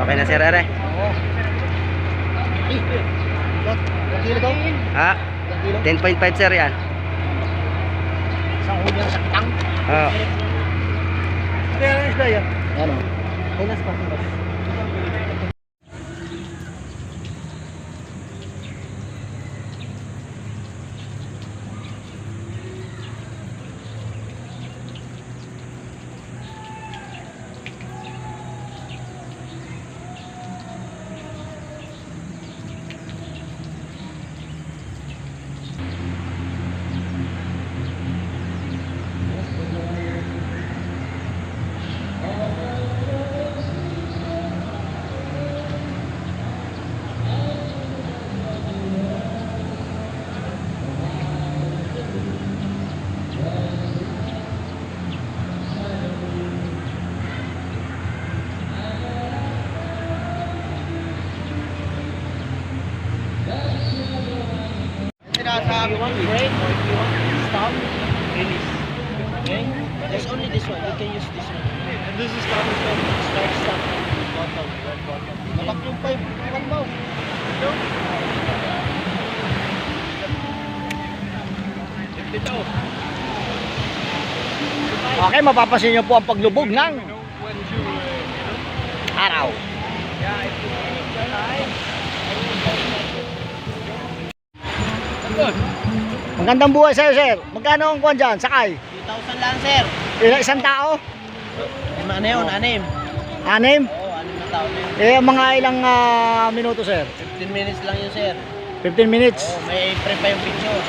Okay na sir, ere? Oo. Ilang kilo daw? Ha? 10.5 sir yan. Isang huli ng sakitang. Oo. Kaya ang isda yan. Ano? Pinas pa. If you want break or if you want stop, release. Okay? There's only this one. You can use this one. And this is stop. Stop. Bottom. Red bottom. Malak yung pipe. Iwan mo. Ito. Okay, mapapansin nyo po ang paglubog ng araw. Magandang buhay sa'yo, sir. Magkano ang kuwan dyan? Sakay? 2,000 lang, sir. Isang tao? Ano yun? Anim. Anim? Oo, anim na tao yun. Mga ilang minuto, sir? 15 minutes lang yun, sir. 15 minutes? Oo, may pre pa yung picture.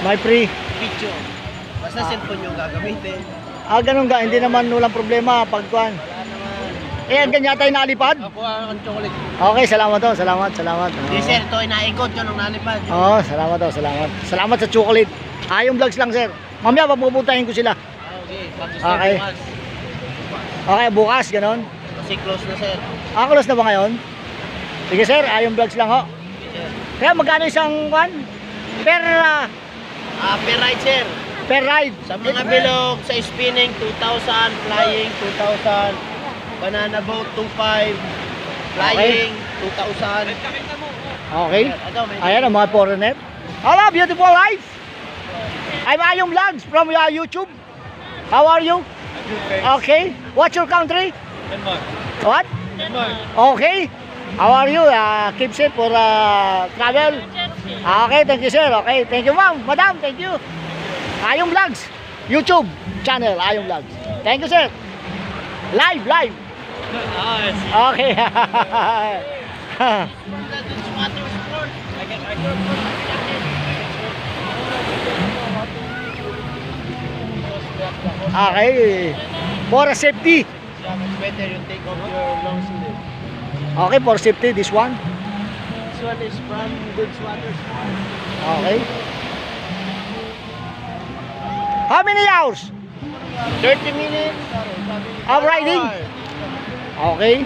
May free? Picture. Basta cellphone yung gagamitin. Ganun ga. Hindi naman walang problema pag kuwan. Wala naman. Ganyan tayo nalipad? Ako ang chocolate. Okay, salamat to. Salamat. Hindi, sir. Ito ay naikot yun ang nalipad. Oo, salamat to. Salamat. Salamat sa chocolate. Yung vlogs lang, sir. Mamaya papupuntahin ko sila. Okay. Okay. Bukas. Okay, bukas, ganun. Kasi close na, sir. Close na ba ngayon? Sige, sir. Yung vlogs lang, ho. Okay, sir. Kaya magkano isang kuwan? Per Per ride, sir. per ride. Sa mga bilog, sa spinning, 2,000. Flying, 2,000. Banana boat, 2,500. Flying, 2,000. Okay. Ayan ang mga foreigner. Hello, beautiful life. I'm Ayong Vlogs from YouTube. How are you? Okay. What's your country? Denmark. What? Denmark. Okay. How are you? Keep safe for travel. Okay, thank you, sir. Okay, thank you, ma'am. Madam, thank you. Ayong Vlogs. YouTube channel, Ayong Vlogs. Thank you, sir. Live. Okay. Okay. For safety. It's better you take off your long sleeve. Okay, for safety, this one. This one is from Goods Water. Okay. How many hours 30 minutes. of riding? Okay.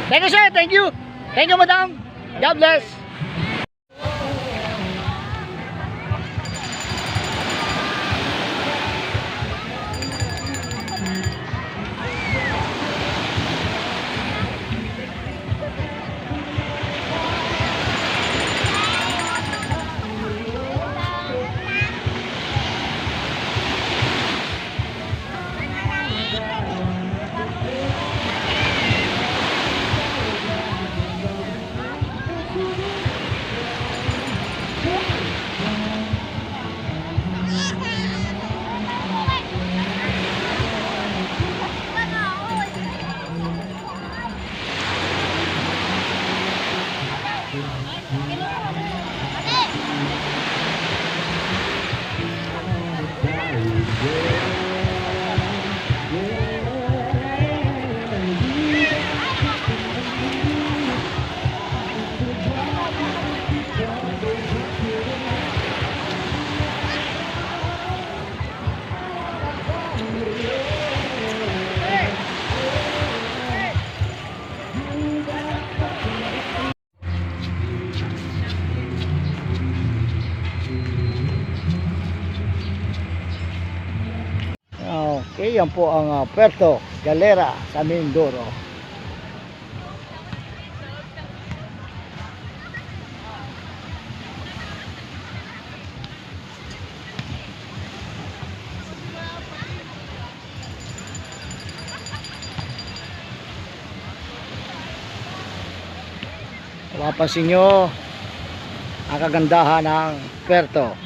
Thank you, sir. Thank you. Thank you, madam. God bless. Okay, yan po ang Puerto Galera sa Mindoro. Mapapansin nyo ang kagandahan ng Puerto.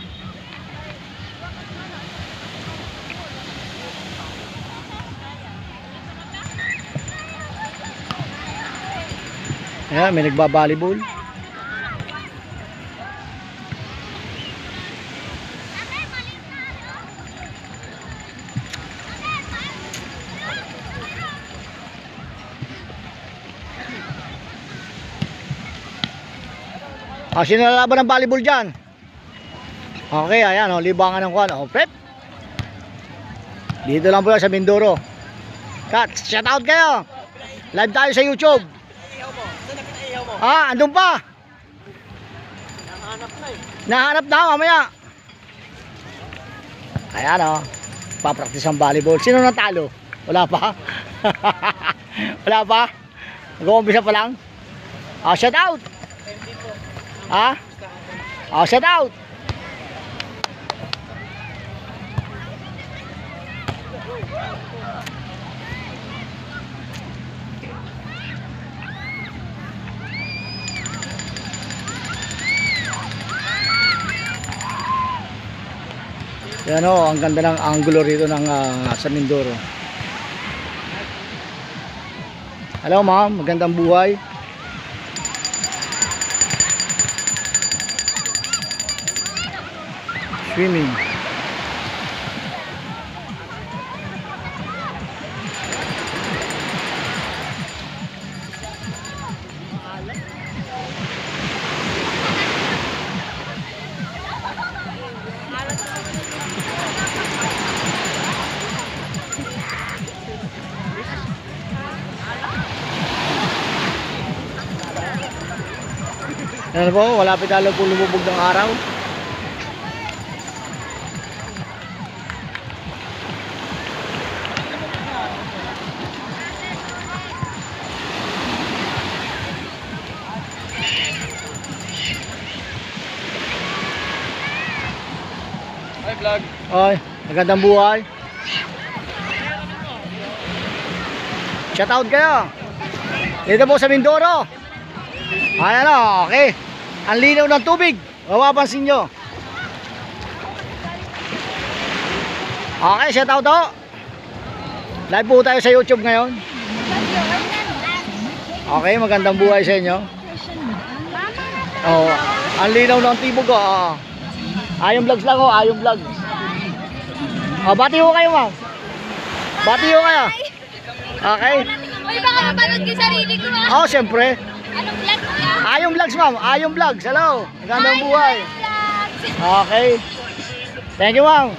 Ayan, may nagbabalibol. Sino nalaban ng volleyball dyan? Okay, ayan, libangan ng kwan. Prep. Dito lang po yan sa Mindoro. Kat, shout out kayo. Live tayo sa YouTube. Andun pa. Nahanap na, mamaya. Ayan, papraktis ang volleyball. Sino natalo? Wala pa? Wala pa? Nag-uumpisa pa lang? Shout out. Shout out. Yan ang ganda ng angulo rito ng sa Mindoro. Hello ma'am, magandang buhay. Swimming. Ano po, malapit lalo po lumubog ng araw. Hi vlog. Oy, magandang buhay. Shout out kayo. Dito po sa Mindoro. Ayan okay. Ang linaw ng tubig. Mapapansin nyo. Okay, shout out to. Live po tayo sa YouTube ngayon. Okay, magandang buhay sa inyo. Ang linaw ng tubig. Ayong vlogs lang Ayong vlogs. Bati ho kayo ma'am. Bati ho kayo. Okay. Uy, baka mapanood ko sarili ko Siyempre. Anong vlog niya? Ayong vlogs ma'am. Ayong vlogs. Hello. Magandang buhay. Vlogs. Okay. Thank you ma'am.